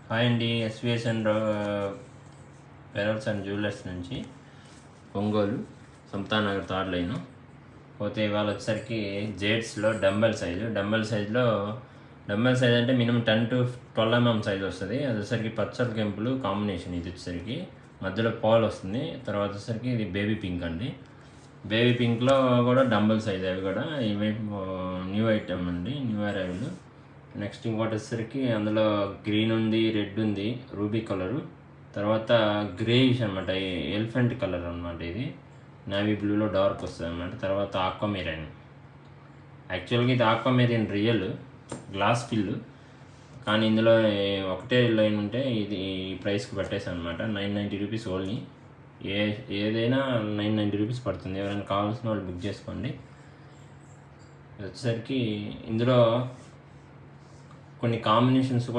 Hi అండి, SVS and వెరల్స్ and jewellers నుంచి Ongole Santhanagar third line. పోతే ఇవాళ వచ్చేసరికి జేడ్స్లో డంబెల్ సైజ్ అంటే మినిమం 10 to 12 mm సైజ్ వస్తుంది. అది వచ్చేసరికి పచ్చల కెంపులు కాంబినేషన్. ఇది వచ్చేసరికి మధ్యలో పాల్ వస్తుంది. తర్వాత వచ్చేసరికి ఇది బేబీ పింక్ అండి. బేబీ పింక్లో కూడా డంబెల్ సైజ్, అవి కూడా ఇవి న్యూ ఐటమ్ అండి, న్యూ అరైవల్. నెక్స్ట్ ఇంకోటి వచ్చేసరికి అందులో గ్రీన్ ఉంది, రెడ్ ఉంది, రూబీ కలరు, తర్వాత గ్రేయిష్ అనమాట, ఎలిఫెంట్ కలర్ అనమాట. ఇది నేవీ బ్లూలో డార్క్ వస్తుంది అనమాట. తర్వాత ఆక్వామెరైన్. యాక్చువల్గా ఇది ఆక్వామెరైన్ రియల్ గ్లాస్ పిల్లు, కానీ ఇందులో ఒకటే లైన్ ఉంటే ఇది ఈ ప్రైస్కి పెట్టేసాను అనమాట. 990 రూపీస్ ఓన్లీ. ఏదైనా 990 రూపీస్ పడుతుంది. ఎవరైనా కావాల్సిన వాళ్ళు బుక్ చేసుకోండి. వచ్చేసరికి ఇందులో కొన్ని కాంబినేషన్స్ కూడా